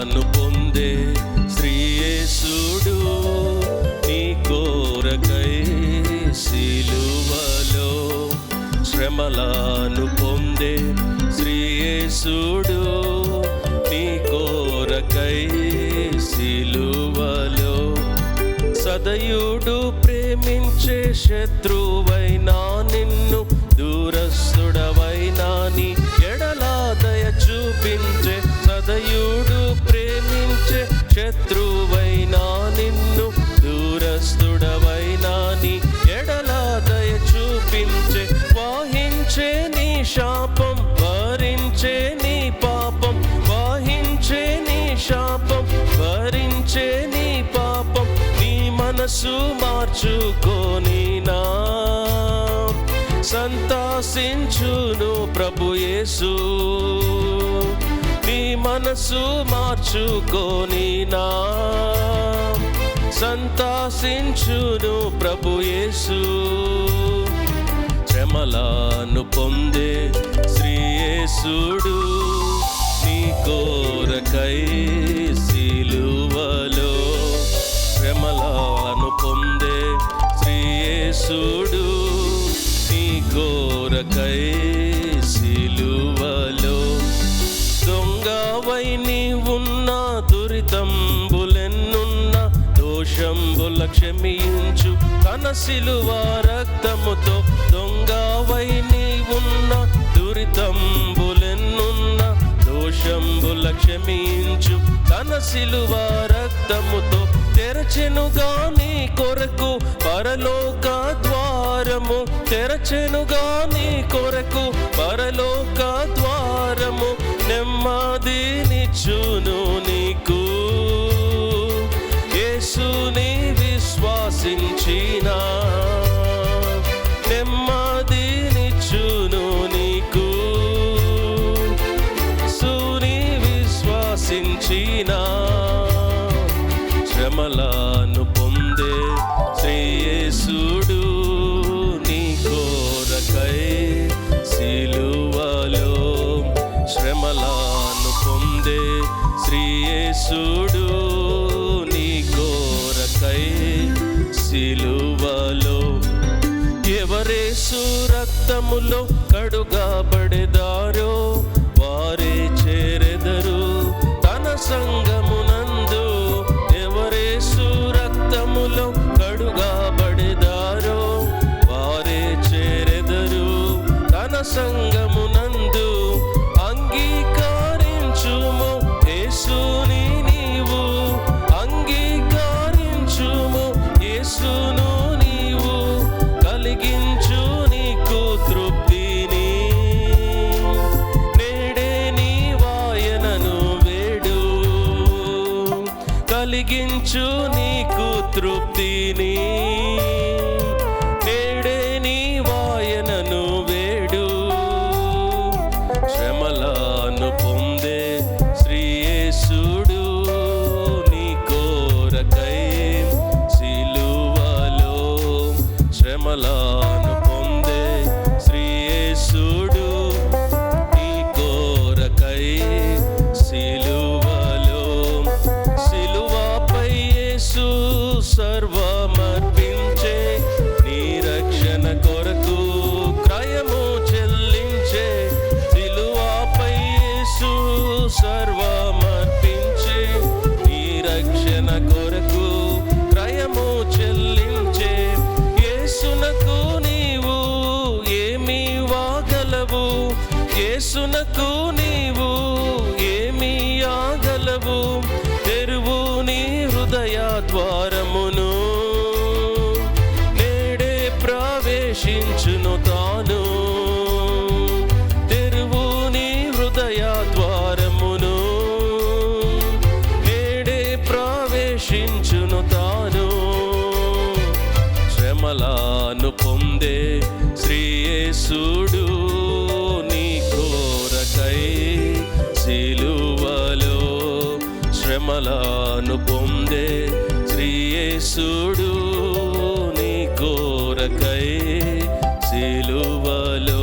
శ్రమలను పొందే శ్రీయేసుడు నీ కోరకై సిలువలో శ్రమలను పొందే శ్రీయేసుడు నీ కోరకై సిలువలో సదయుడు ప్రేమించే శత్రువైనా నిన్ను దూరస్తుడవైనా నీ ఎడలా దయ చూపించే సదయుడు ప్రేమించే శత్రువైనా నిన్ను దూరస్తుడవైనా నీ ఎడలా దయ చూపించే వాహించే నీ శాపం భరించే నీ పాపం వాహించే నీ శాపం భరించే నీ పాపం నీ మనసు మార్చుకొని నా సంతసించును ప్రభు యేసు నీ మనసు మార్చుకొని నా సంతసించును ప్రభు యేసు శ్రమలను పొందే శ్రీయేసుడు నీ కోరకై సిలువలో శ్రమలను పొందే శ్రీయేసుడు నీ కోరకై సిలువలో దొంగవై నీవున్న దురితంబులెన్నున్న దోషంబుల క్షమించు తన సిలువ రక్తముతో దొంగవై నీవున్న దురితంబులెన్నున్న దోషంబుల క్షమించు తన సిలువ రక్తముతో తెరచెనుగా నీ కొరకు పరలోక ద్వారము తెరచెనుగా నీ కొరకు పరలోక ద్వారము నెమ్మదినిచ్చును నీకు యేసుని విశ్వాసించినా నెమ్మదినిచ్చును నీకు యేసుని విశ్వాసించినా శ్రమలను పొందే శ్రీయేసుడు నీ కోరకై సిలువలో శ్రమలను పొందే శ్రీయేసుడు నీ కోరకై సిలువలో ఎవరేసు రక్తములో కడుగబడెదారో వారే చేరెదరు తన సంగమునందు ఎవరేసు రక్తములో కడుగబడెదారో వారే చేరెదరు తన సంగమునందు అంగీకరించుము యేసుని నీవు అంగీకరించుము యేసును నీవు కలిగించు నీకు తృప్తిని నేడే నీ వాయనను వేడు కలిగించు నీకు తృప్తిని నేడే నీ వాయనను వేడు శ్రమలను పొందే శ్రీయేసుడు నీ కోరకై సిలువలో శ్రమలను పొందే శ్రీయేసుడు నీ కోరకై సిలువలో సిలువపై యేసు సర్వమర్పించే నీ రక్షణ కొరకు క్రయము చెల్లించే సిలువపై యేసు సర్వమర్పించే నీ రక్షణ కొరకు క్రయము చెల్లించే యేసునకు నీవు ఏమి వాగలవు యేసునకు నీవు ఏమి ఆగలవు తెరువు నీ హృదయ ద్వారమును నేడే ప్రవేశించును తాను తెరువు నీ హృదయ ద్వారమును నేడే ప్రవేశించును తాను శ్రమలను పొందే శ్రీయేసుడు నీ కోరకై సిలువలో శ్రమలను పొందే శ్రీయేసుడు నీ కోరకై సిలువలో